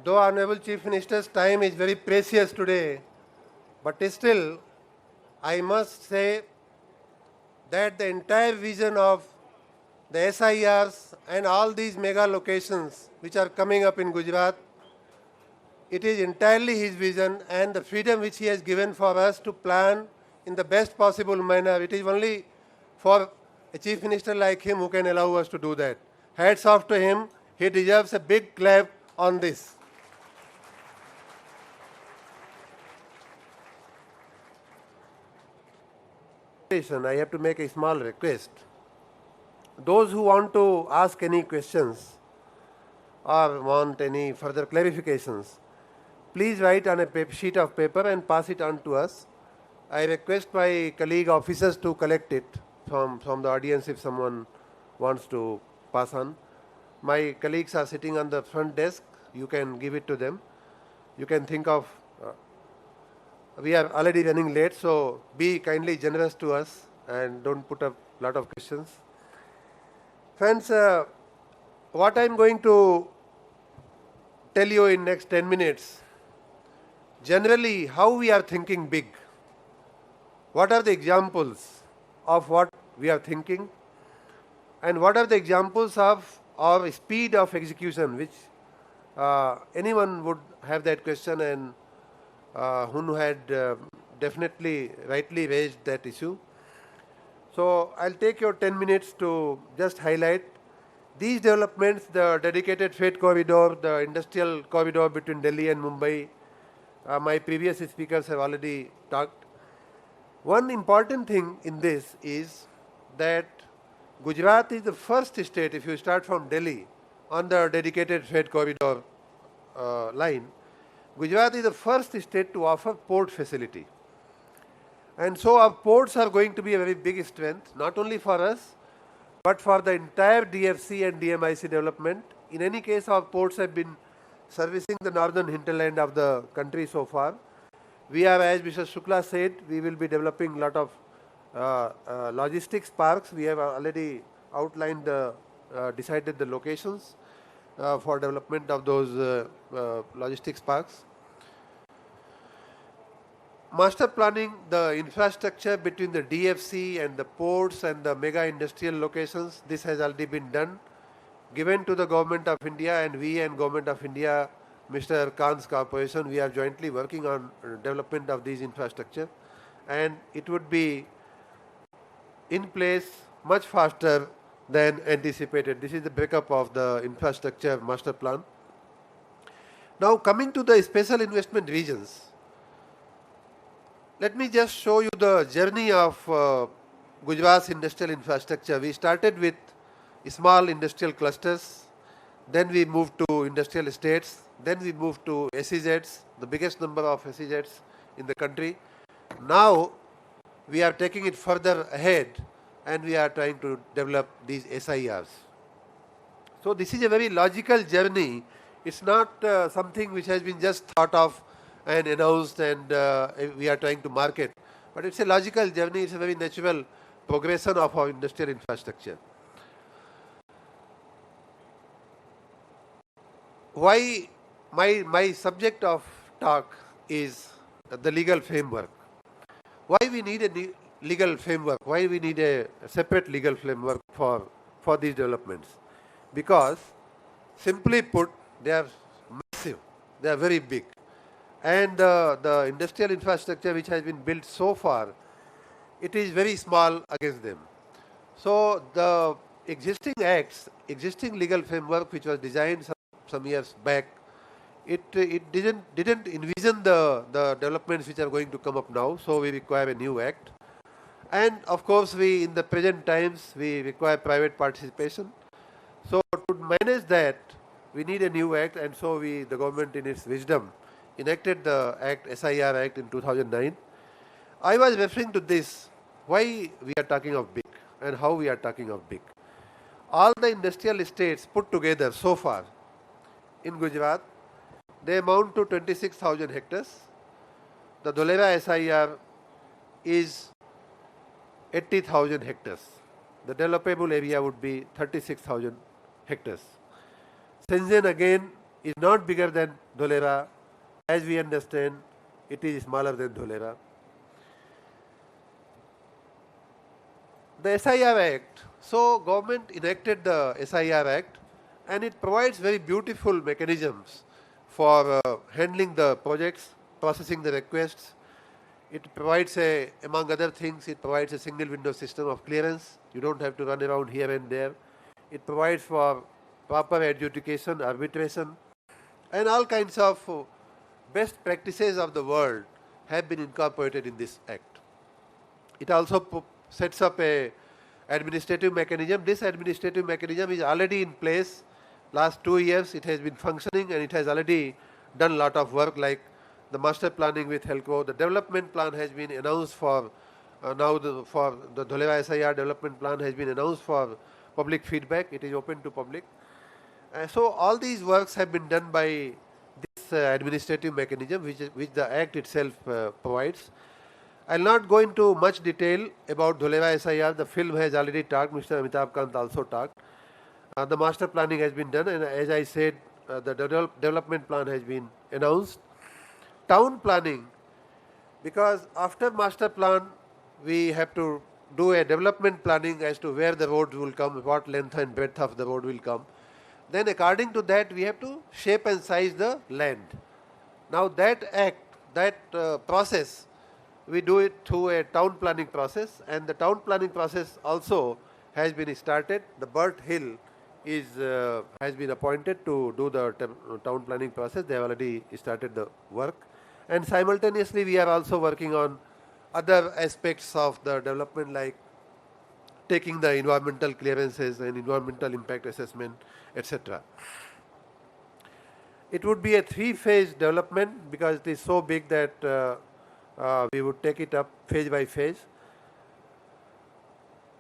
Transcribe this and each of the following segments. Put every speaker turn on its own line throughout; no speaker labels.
Though Honorable Chief Minister's time is very precious today, but still I must say that the entire vision of the SIRs and all these mega locations which are coming up in Gujarat, it is entirely his vision and the freedom which he has given for us to plan in the best possible manner. It is only for a chief minister like him who can allow us to do that. Hats off to him. He deserves a big clap on this. I have to make a small request. Those who want to ask any questions or want any further clarifications, please write on a sheet of paper and pass it on to us. I request my colleague officers to collect it from the audience if someone wants to pass on. My colleagues are sitting on the front desk. You can give it to them. You can think of, we are already running late, so be kindly generous to us and don't put up a lot of questions. Friends, what I am going to tell you in next 10 minutes, generally how we are thinking big. What are the examples of what we are thinking and what are the examples of our speed of execution, which anyone would have that question and who had definitely rightly raised that issue. So I'll take your 10 minutes to just highlight these developments, the dedicated freight corridor, the industrial corridor between Delhi and Mumbai. My previous speakers have already talked. One important thing in this is that Gujarat is the first state, if you start from Delhi on the dedicated freight corridor line, Gujarat is the first state to offer port facility. And so our ports are going to be a very big strength, not only for us, but for the entire DFC and DMIC development. In any case, our ports have been servicing the northern hinterland of the country so far. We are, as Mr. Shukla said, we will be developing a lot of logistics parks. We have already outlined, decided the locations for development of those logistics parks. Master planning the infrastructure between the DFC and the ports and the mega industrial locations, this has already been done, given to the Government of India, and we and Government of India, Mr. Khan's corporation, we are jointly working on development of these infrastructure, and it would be in place much faster than anticipated. This is the breakup of the infrastructure master plan. Now coming to the special investment regions, let me just show you the journey of Gujarat's industrial infrastructure. We started with small industrial clusters, then we moved to industrial estates, then we moved to SEZs, the biggest number of SEZs in the country. Now we are taking it further ahead and we are trying to develop these SIRs. So this is a very logical journey. It's not something which has been just thought of and announced and we are trying to market, but it's a logical journey. It's a very natural progression of our industrial infrastructure. Why my subject of talk is the legal framework. Why we need a legal framework? Why we need a separate legal framework for these developments? Because simply put, they are massive. They are very big. And the industrial infrastructure which has been built so far, it is very small against them. So the existing acts, existing legal framework which was designed some years back, it didn't envision the developments which are going to come up now. So we require a new act. And of course, we in the present times we require private participation. So to manage that, we need a new act, and so the government in its wisdom enacted the Act, SIR Act in 2009. I was referring to this, why we are talking of big and how we are talking of big. All the industrial estates put together so far in Gujarat, they amount to 26,000 hectares. The Dholera SIR is 80,000 hectares. The developable area would be 36,000 hectares. Shenzhen again is not bigger than Dholera. As we understand, it is smaller than Dholera. The SIR Act, so government enacted the SIR Act, and it provides very beautiful mechanisms for handling the projects, processing the requests. It provides among other things, it provides a single window system of clearance. You don't have to run around here and there. It provides for proper adjudication, arbitration, and all kinds of best practices of the world have been incorporated in this act. It also sets up a administrative mechanism. This administrative mechanism is already in place. Last 2 years it has been functioning, and it has already done a lot of work, like the master planning with HELCO. The development plan has been announced for for the Dholera SIR development plan has been announced for public feedback. It is open to public. So all these works have been done by this administrative mechanism which the Act itself provides. I will not go into much detail about Dholera SIR. The film has already talked, Mr. Amitabh Kant also talked. The master planning has been done, and as I said, the development plan has been announced. Town planning, because after master plan we have to do a development planning as to where the roads will come, what length and breadth of the road will come. Then according to that we have to shape and size the land. Now that act, that process, we do it through a town planning process, and the town planning process also has been started. The Bert Hill has been appointed to do the town planning process. They have already started the work, and simultaneously we are also working on other aspects of the development, like taking the environmental clearances and environmental impact assessment, etc. It would be a 3-phase development because it is so big that we would take it up phase by phase.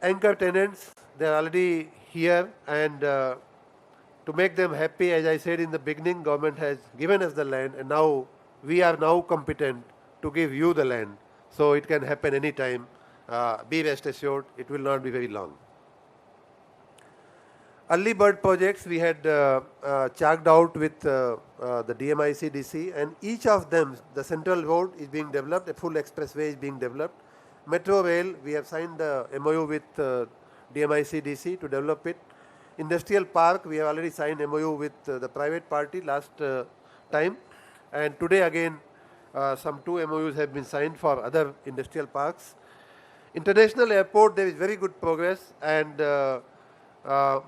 Anchor tenants, they are already here, and to make them happy, as I said in the beginning, government has given us the land, and now we are now competent to give you the land. So it can happen anytime. Be rest assured, it will not be very long. Early bird projects we had chalked out with the DMIC DC, and each of them, the central road is being developed, a full expressway is being developed. Metro rail, we have signed the MOU with DMIC DC to develop it. Industrial park, we have already signed MOU with the private party last time, and today again some 2 MOUs have been signed for other industrial parks. International airport, there is very good progress, and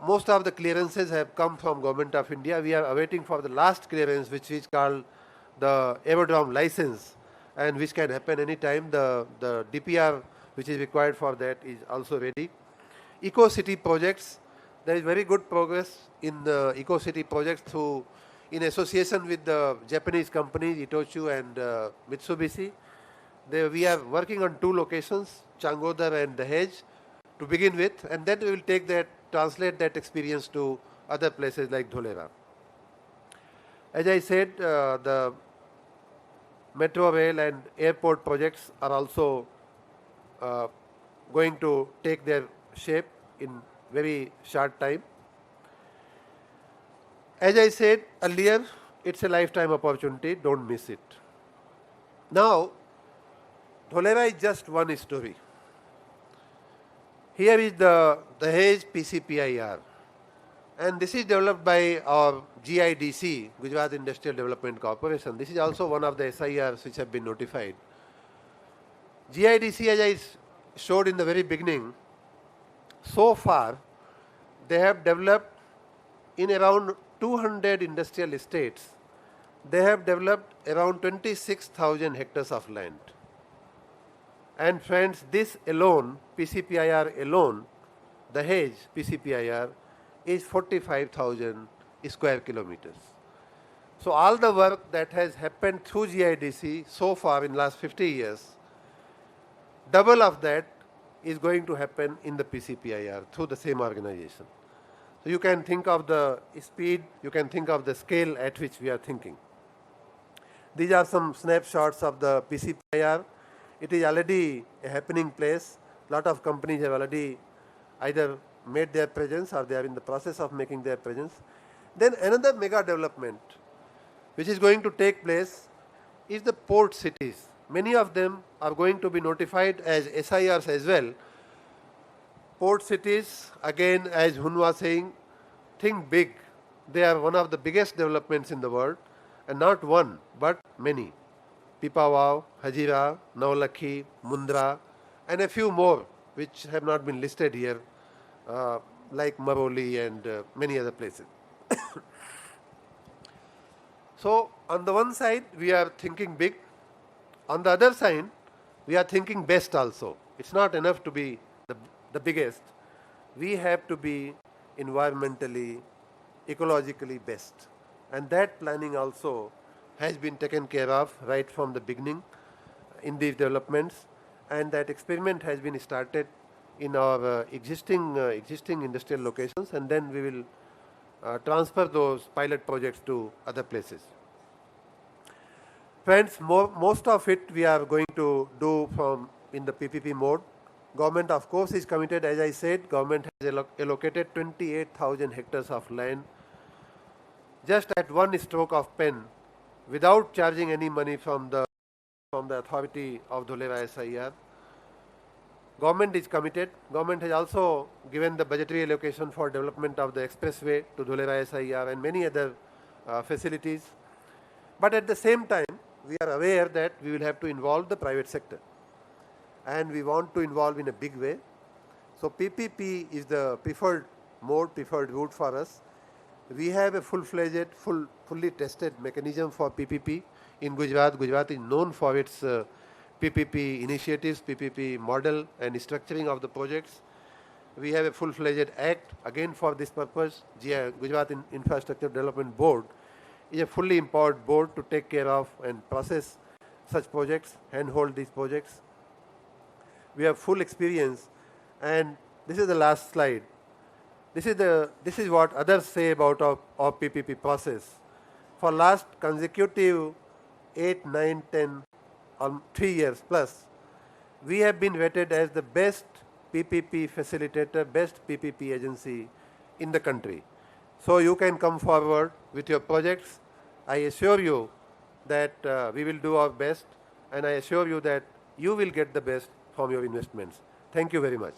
most of the clearances have come from Government of India. We are awaiting for the last clearance, which is called the aerodrome license, and which can happen anytime. The DPR which is required for that is also ready. Eco-city projects, there is very good progress in the eco-city projects in association with the Japanese companies Itochu and Mitsubishi. We are working on 2 locations, Changodar and Dahej, to begin with, and then we will translate that experience to other places like Dholera. As I said, the metro rail and airport projects are also going to take their shape in very short time. As I said earlier, it's a lifetime opportunity, don't miss it. Now, Dholera is just one story. Here is the Dahej PCPIR, and this is developed by our GIDC, Gujarat Industrial Development Corporation. This is also one of the SIRs which have been notified. GIDC, as I showed in the very beginning, so far they have developed in around 200 industrial estates. They have developed around 26,000 hectares of land. And friends, this alone, PCPIR alone, the Dahej PCPIR, is 45,000 square kilometers. So all the work that has happened through GIDC so far in last 50 years, double of that is going to happen in the PCPIR through the same organization. So you can think of the speed, you can think of the scale at which we are thinking. These are some snapshots of the PCPIR. It is already a happening place. Lot of companies have already either made their presence or they are in the process of making their presence. Then another mega development which is going to take place is the port cities. Many of them are going to be notified as SIRs as well. Port cities, again, as Hun was saying, think big. They are one of the biggest developments in the world, and not one, but many. Pipavav, Hazira, Navalakhi, Mundra, and a few more which have not been listed here, like Maroli and many other places. So, on the one side, we are thinking big. On the other side, we are thinking best also. It's not enough to be the biggest. We have to be environmentally, ecologically best. And that planning also has been taken care of right from the beginning in these developments. And that experiment has been started in our existing industrial locations, and then we will transfer those pilot projects to other places. Friends, most of it we are going to do from in the PPP mode. Government of course is committed. As I said, government has allocated 28,000 hectares of land just at one stroke of pen, without charging any money from the authority of Dholera SIR. Government is committed. Government has also given the budgetary allocation for development of the expressway to Dholera SIR and many other facilities. But at the same time, we are aware that we will have to involve the private sector, and we want to involve in a big way. So PPP is the preferred mode, preferred route for us. We have a full-fledged, fully tested mechanism for PPP in Gujarat. Gujarat is known for its PPP initiatives, PPP model and structuring of the projects. We have a full-fledged act again for this purpose. Gujarat Infrastructure Development Board is a fully empowered board to take care of and process such projects, handhold these projects. We have full experience, and this is the last slide. This is what others say about our PPP process. For last consecutive 8, 9, 10, 3 years plus, we have been rated as the best PPP facilitator, best PPP agency in the country. So you can come forward with your projects. I assure you that we will do our best, and I assure you that you will get the best from your investments. Thank you very much.